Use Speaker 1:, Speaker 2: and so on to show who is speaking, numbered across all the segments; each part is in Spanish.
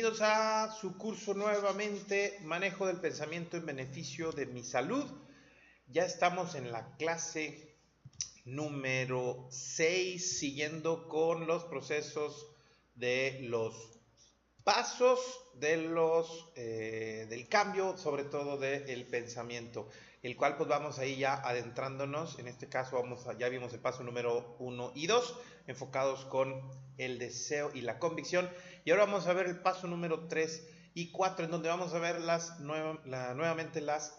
Speaker 1: Bienvenidos a su curso nuevamente, Manejo del Pensamiento en Beneficio de mi Salud. Ya estamos en la clase número 6, siguiendo con los procesos de los pasos del cambio, sobre todo del pensamiento, el cual pues vamos ahí ya adentrándonos. En este caso ya vimos el paso número 1 y 2, enfocados con el deseo y la convicción, y ahora vamos a ver el paso número 3 y 4, en donde vamos a ver nuevamente las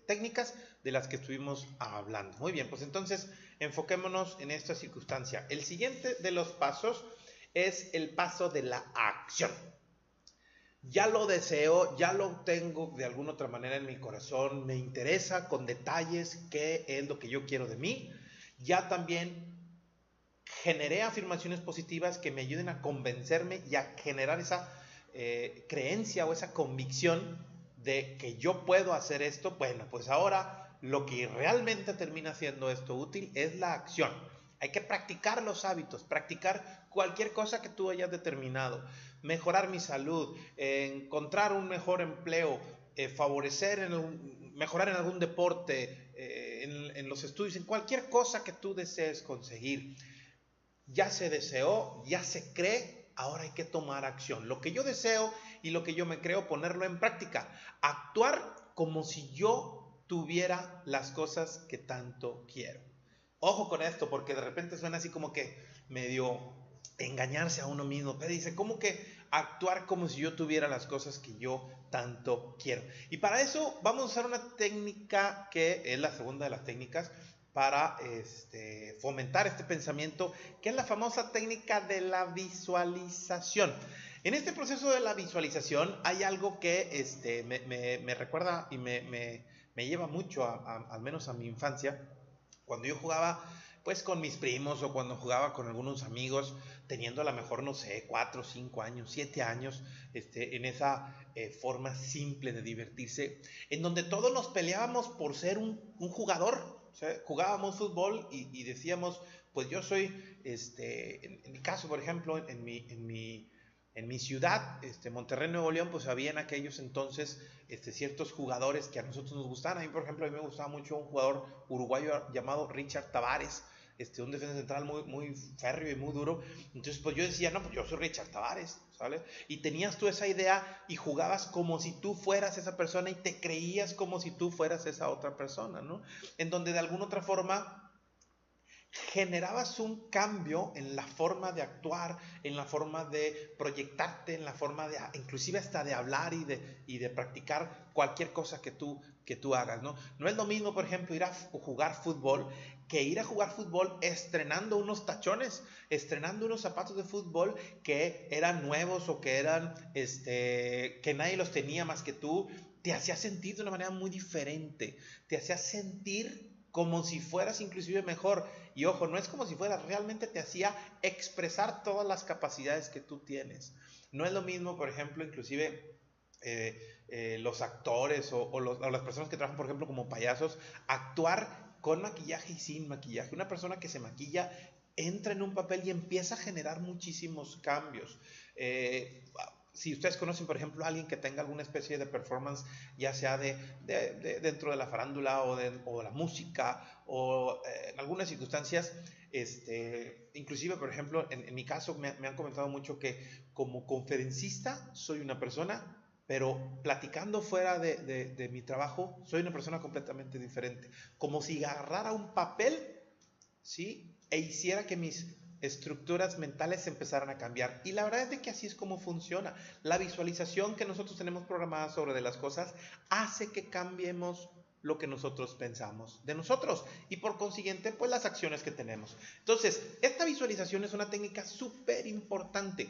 Speaker 1: técnicas de las que estuvimos hablando. Muy bien, pues entonces enfoquémonos en esta circunstancia. El siguiente de los pasos es el paso de la acción. Ya lo deseo, ya lo tengo de alguna otra manera en mi corazón, me interesa con detalles qué es lo que yo quiero de mí. Ya también generé afirmaciones positivas que me ayuden a convencerme y a generar esa creencia o esa convicción de que yo puedo hacer esto. Bueno, pues ahora lo que realmente termina siendo esto útil es la acción. Hay que practicar los hábitos, practicar cualquier cosa que tú hayas determinado, mejorar mi salud, encontrar un mejor empleo, mejorar en algún deporte, en los estudios, en cualquier cosa que tú desees conseguir. Ya se deseó, ya se cree, ahora hay que tomar acción. Lo que yo deseo y lo que yo me creo, ponerlo en práctica. Actuar como si yo tuviera las cosas que tanto quiero. Ojo con esto, porque de repente suena así como que medio engañarse a uno mismo. Pero dice, ¿cómo que actuar como si yo tuviera las cosas que yo tanto quiero? Y para eso vamos a usar una técnica que es la segunda de las técnicas para fomentar este pensamiento, que es la famosa técnica de la visualización. En este proceso de la visualización hay algo que me recuerda y me lleva mucho, al menos a mi infancia. Cuando yo jugaba pues con mis primos o cuando jugaba con algunos amigos, teniendo a lo mejor, no sé, 4, 5 años, 7 años, en esa forma simple de divertirse, en donde todos nos peleábamos por ser un jugador. O sea, jugábamos fútbol y decíamos, pues yo soy, en mi caso, por ejemplo, en mi ciudad, Monterrey, Nuevo León, pues había en aquellos entonces ciertos jugadores que a nosotros nos gustaban. A mí, por ejemplo, a mí me gustaba mucho un jugador uruguayo llamado Richard Tavares, un defensa central muy, muy férreo y muy duro. Entonces, pues yo decía, no, pues yo soy Richard Tavares, ¿sabes? Y tenías tú esa idea y jugabas como si tú fueras esa persona y te creías como si tú fueras esa otra persona, ¿no? En donde de alguna otra forma generabas un cambio en la forma de actuar, en la forma de proyectarte, en la forma de, inclusive hasta de hablar y de practicar cualquier cosa que tú hagas, ¿no? No es lo mismo, por ejemplo, ir a jugar fútbol que ir a jugar fútbol estrenando unos tachones, estrenando unos zapatos de fútbol que eran nuevos o que eran, que nadie los tenía más que tú. Te hacía sentir de una manera muy diferente, te hacía sentir como si fueras inclusive mejor. Y ojo, no es como si fueras, realmente te hacía expresar todas las capacidades que tú tienes. No es lo mismo, por ejemplo, inclusive los actores o las personas que trabajan, por ejemplo, como payasos, actuar con maquillaje y sin maquillaje. Una persona que se maquilla entra en un papel y empieza a generar muchísimos cambios. Si ustedes conocen, por ejemplo, a alguien que tenga alguna especie de performance, ya sea dentro de la farándula o la música o en algunas circunstancias, inclusive, por ejemplo, en mi caso me han comentado mucho que como conferencista soy una persona, pero platicando fuera de mi trabajo soy una persona completamente diferente. Como si agarrara un papel, ¿sí? E hiciera que mis estructuras mentales empezaran a cambiar. Y la verdad es de que así es como funciona. La visualización que nosotros tenemos programada sobre de las cosas hace que cambiemos lo que nosotros pensamos de nosotros y por consiguiente pues las acciones que tenemos. Entonces, esta visualización es una técnica súper importante.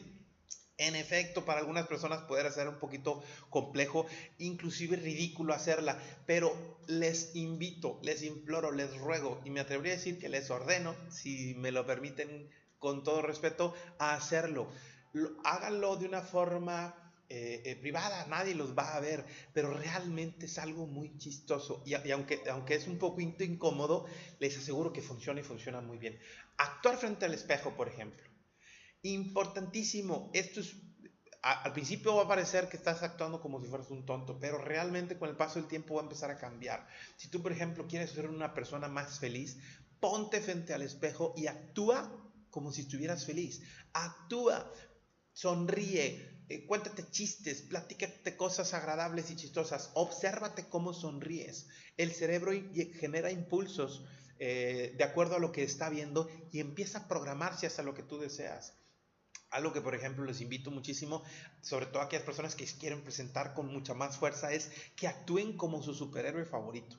Speaker 1: En efecto, para algunas personas puede ser un poquito complejo, inclusive ridículo hacerla, pero les invito, les imploro, les ruego y me atrevería a decir que les ordeno, si me lo permiten con todo respeto, a hacerlo. Háganlo de una forma privada, nadie los va a ver, pero realmente es algo muy chistoso y aunque es un poco incómodo, les aseguro que funciona y funciona muy bien. Actuar frente al espejo, por ejemplo. Importantísimo, esto es al principio va a parecer que estás actuando como si fueras un tonto, pero realmente con el paso del tiempo va a empezar a cambiar. Si tú, por ejemplo, quieres ser una persona más feliz, ponte frente al espejo y actúa como si estuvieras feliz. Actúa, sonríe, cuéntate chistes, platícate cosas agradables y chistosas, obsérvate cómo sonríes. El cerebro genera impulsos de acuerdo a lo que está viendo y empieza a programarse hacia lo que tú deseas. Algo que, por ejemplo, les invito muchísimo, sobre todo a aquellas personas que quieren presentar con mucha más fuerza, es que actúen como su superhéroe favorito.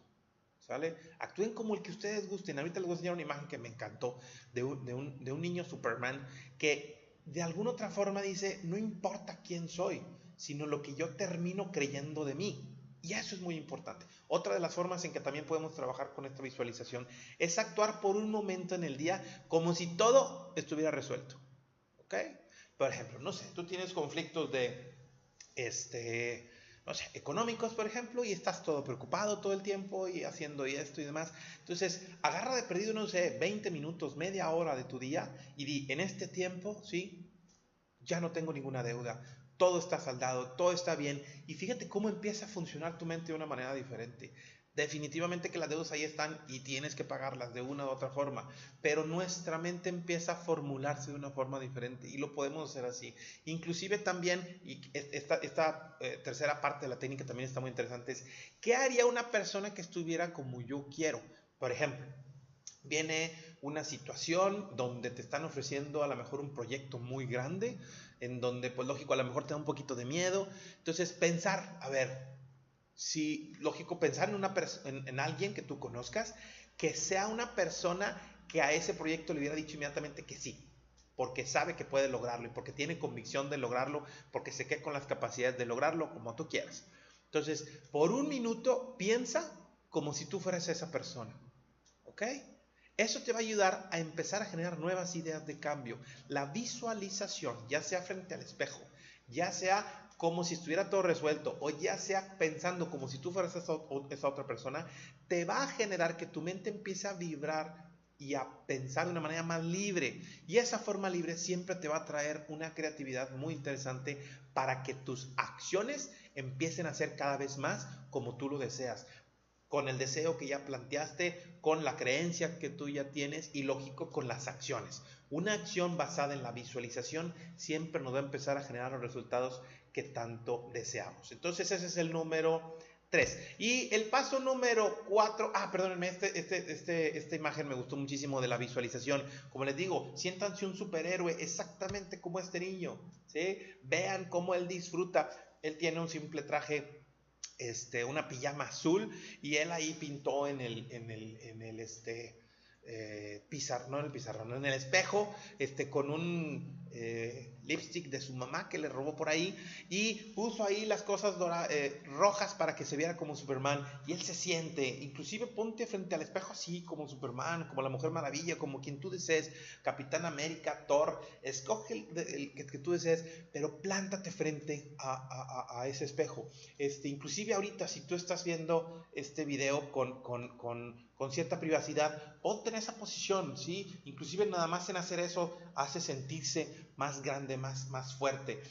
Speaker 1: ¿Sale? Actúen como el que ustedes gusten. Ahorita les voy a enseñar una imagen que me encantó de un niño Superman que de alguna otra forma dice, no importa quién soy, sino lo que yo termino creyendo de mí. Y eso es muy importante. Otra de las formas en que también podemos trabajar con esta visualización es actuar por un momento en el día como si todo estuviera resuelto. ¿Ok? Por ejemplo, no sé, tú tienes conflictos de, no sé, económicos, por ejemplo, y estás todo preocupado todo el tiempo y haciendo esto y demás. Entonces, agarra de perdido, no sé, 20 minutos, media hora de tu día y di, en este tiempo, sí, ya no tengo ninguna deuda, todo está saldado, todo está bien. Y fíjate cómo empieza a funcionar tu mente de una manera diferente. Definitivamente que las deudas ahí están y tienes que pagarlas de una u otra forma, pero nuestra mente empieza a formularse de una forma diferente y lo podemos hacer así. Inclusive también, y esta tercera parte de la técnica también está muy interesante, es ¿qué haría una persona que estuviera como yo quiero? Por ejemplo, viene una situación donde te están ofreciendo a lo mejor un proyecto muy grande, en donde pues lógico a lo mejor te da un poquito de miedo, entonces pensar, a ver, sí, lógico, pensar en alguien que tú conozcas, que sea una persona que a ese proyecto le hubiera dicho inmediatamente que sí, porque sabe que puede lograrlo y porque tiene convicción de lograrlo, porque se queda con las capacidades de lograrlo como tú quieras. Entonces, por un minuto piensa como si tú fueras esa persona, ¿ok? Eso te va a ayudar a empezar a generar nuevas ideas de cambio. La visualización, ya sea frente al espejo, ya sea como si estuviera todo resuelto o ya sea pensando como si tú fueras esa otra persona, te va a generar que tu mente empiece a vibrar y a pensar de una manera más libre. Y esa forma libre siempre te va a traer una creatividad muy interesante para que tus acciones empiecen a ser cada vez más como tú lo deseas, con el deseo que ya planteaste, con la creencia que tú ya tienes y lógico con las acciones. Una acción basada en la visualización siempre nos va a empezar a generar los resultados que tanto deseamos. Entonces ese es el número 3. Y el paso número 4, perdónenme, esta imagen me gustó muchísimo de la visualización. Como les digo, siéntanse un superhéroe exactamente como este niño, ¿sí? Vean cómo él disfruta. Él tiene un simple traje, una pijama azul, y él ahí pintó en el no en el pizarrón, no, en el espejo, con un lipstick de su mamá que le robó por ahí, y puso ahí las cosas rojas para que se viera como Superman, y él se siente, inclusive ponte frente al espejo así como Superman, como la Mujer Maravilla, como quien tú desees, Capitán América, Thor, escoge el que tú desees, pero plántate frente a ese espejo. Inclusive ahorita si tú estás viendo este video con cierta privacidad, ponte en esa posición, ¿sí? Inclusive nada más en hacer eso hace sentirse más grande, más fuerte.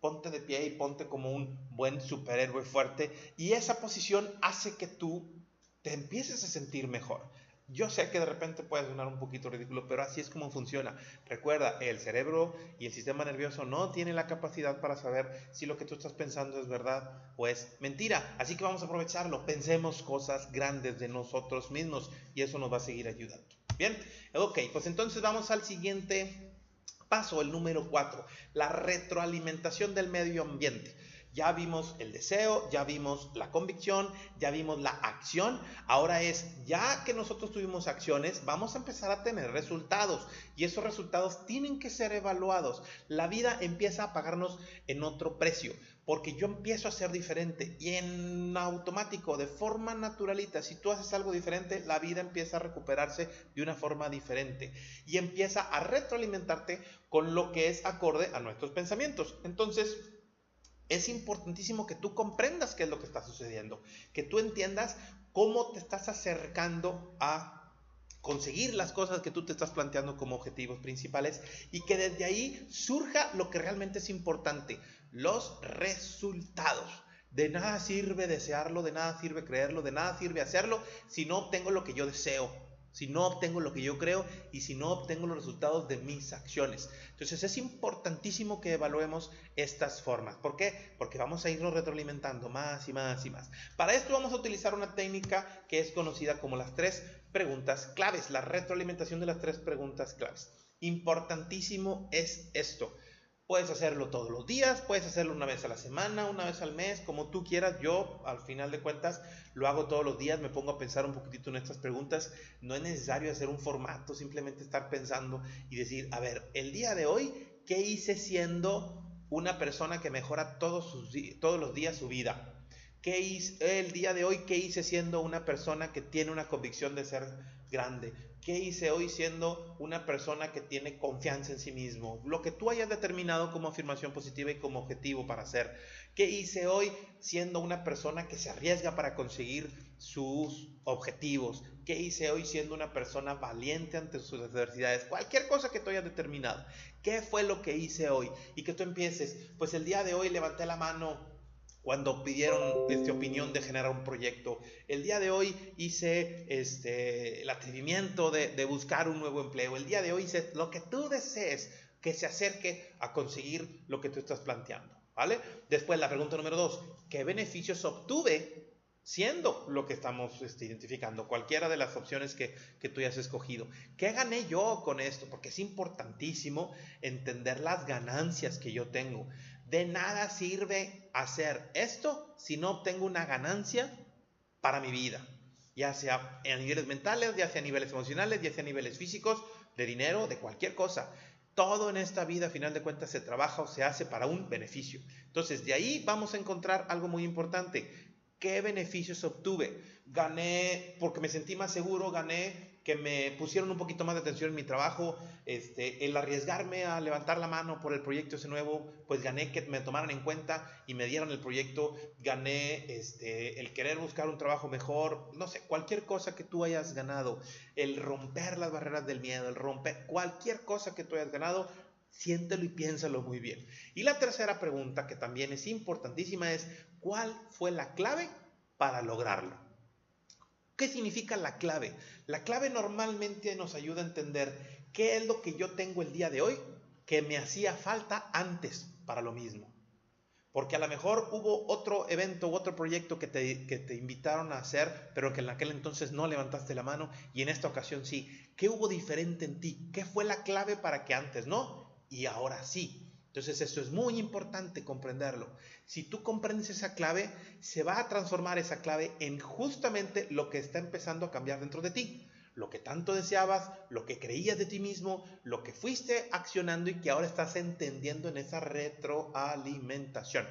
Speaker 1: Ponte de pie y ponte como un buen superhéroe fuerte, y esa posición hace que tú te empieces a sentir mejor. Yo sé que de repente puede sonar un poquito ridículo, pero así es como funciona. Recuerda, el cerebro y el sistema nervioso no tienen la capacidad para saber si lo que tú estás pensando es verdad o es mentira. Así que vamos a aprovecharlo. Pensemos cosas grandes de nosotros mismos y eso nos va a seguir ayudando. Bien, ok, pues entonces vamos al siguiente paso, el número 4, la retroalimentación del medio ambiente. Ya vimos el deseo, ya vimos la convicción, ya vimos la acción. Ahora ya que nosotros tuvimos acciones, vamos a empezar a tener resultados. Y esos resultados tienen que ser evaluados. La vida empieza a pagarnos en otro precio, porque yo empiezo a ser diferente. Y en automático, de forma naturalita, si tú haces algo diferente, la vida empieza a recuperarse de una forma diferente. Y empieza a retroalimentarte con lo que es acorde a nuestros pensamientos. Entonces, es importantísimo que tú comprendas qué es lo que está sucediendo, que tú entiendas cómo te estás acercando a conseguir las cosas que tú te estás planteando como objetivos principales y que desde ahí surja lo que realmente es importante, los resultados. De nada sirve desearlo, de nada sirve creerlo, de nada sirve hacerlo si no obtengo lo que yo deseo, si no obtengo lo que yo creo y si no obtengo los resultados de mis acciones. Entonces es importantísimo que evaluemos estas formas. ¿Por qué? Porque vamos a irnos retroalimentando más y más y más. Para esto vamos a utilizar una técnica que es conocida como las 3 preguntas claves, la retroalimentación de las 3 preguntas claves. Importantísimo es esto. Puedes hacerlo todos los días, puedes hacerlo una vez a la semana, una vez al mes, como tú quieras. Yo, al final de cuentas, lo hago todos los días, me pongo a pensar un poquitito en estas preguntas. No es necesario hacer un formato, simplemente estar pensando y decir, a ver, el día de hoy, ¿qué hice siendo una persona que mejora todos los días su vida? ¿Qué hice el día de hoy? ¿Qué hice siendo una persona que tiene una convicción de ser grande? ¿Qué hice hoy siendo una persona que tiene confianza en sí mismo? Lo que tú hayas determinado como afirmación positiva y como objetivo para hacer. ¿Qué hice hoy siendo una persona que se arriesga para conseguir sus objetivos? ¿Qué hice hoy siendo una persona valiente ante sus adversidades? Cualquier cosa que tú hayas determinado. ¿Qué fue lo que hice hoy? Y que tú empieces, pues el día de hoy levanté la mano cuando pidieron opinión de generar un proyecto. El día de hoy hice el atrevimiento de buscar un nuevo empleo. El día de hoy hice lo que tú desees que se acerque a conseguir lo que tú estás planteando, ¿vale? Después la pregunta número 2, ¿qué beneficios obtuve siendo lo que estamos identificando? Cualquiera de las opciones que tú hayas escogido. ¿Qué gané yo con esto? Porque es importantísimo entender las ganancias que yo tengo. De nada sirve hacer esto si no obtengo una ganancia para mi vida, ya sea a niveles mentales, ya sea a niveles emocionales, ya sea a niveles físicos, de dinero, de cualquier cosa. Todo en esta vida, a final de cuentas, se trabaja o se hace para un beneficio. Entonces, de ahí vamos a encontrar algo muy importante. ¿Qué beneficios obtuve? Gané porque me sentí más seguro, gané que me pusieron un poquito más de atención en mi trabajo, el arriesgarme a levantar la mano por el proyecto ese nuevo, pues gané que me tomaran en cuenta y me dieran el proyecto, gané el querer buscar un trabajo mejor, no sé, cualquier cosa que tú hayas ganado, el romper las barreras del miedo, el romper cualquier cosa que tú hayas ganado, siéntelo y piénsalo muy bien. Y la tercera pregunta, que también es importantísima, es ¿cuál fue la clave para lograrlo? ¿Qué significa la clave? La clave normalmente nos ayuda a entender qué es lo que yo tengo el día de hoy que me hacía falta antes para lo mismo. Porque a lo mejor hubo otro evento u otro proyecto que te invitaron a hacer, pero que en aquel entonces no levantaste la mano y en esta ocasión sí. ¿Qué hubo diferente en ti? ¿Qué fue la clave para que antes no y ahora sí? Entonces eso es muy importante comprenderlo. Si tú comprendes esa clave, se va a transformar esa clave en justamente lo que está empezando a cambiar dentro de ti. Lo que tanto deseabas, lo que creías de ti mismo, lo que fuiste accionando y que ahora estás entendiendo en esa retroalimentación.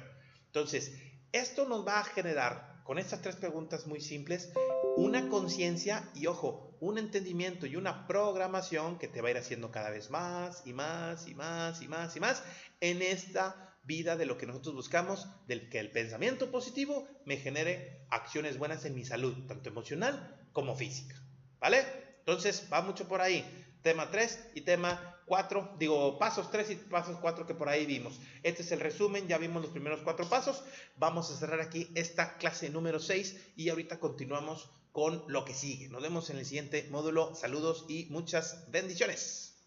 Speaker 1: Entonces, esto nos va a generar, con estas 3 preguntas muy simples, una conciencia y, ojo, un entendimiento y una programación que te va a ir haciendo cada vez más y más y más y más y más en esta vida de lo que nosotros buscamos, del que el pensamiento positivo me genere acciones buenas en mi salud, tanto emocional como física, ¿vale? Entonces va mucho por ahí, tema 3 y tema 4, pasos 3 y pasos 4 que por ahí vimos. Este es el resumen, ya vimos los primeros 4 pasos, vamos a cerrar aquí esta clase número 6 y ahorita continuamos con lo que sigue. Nos vemos en el siguiente módulo, saludos y muchas bendiciones.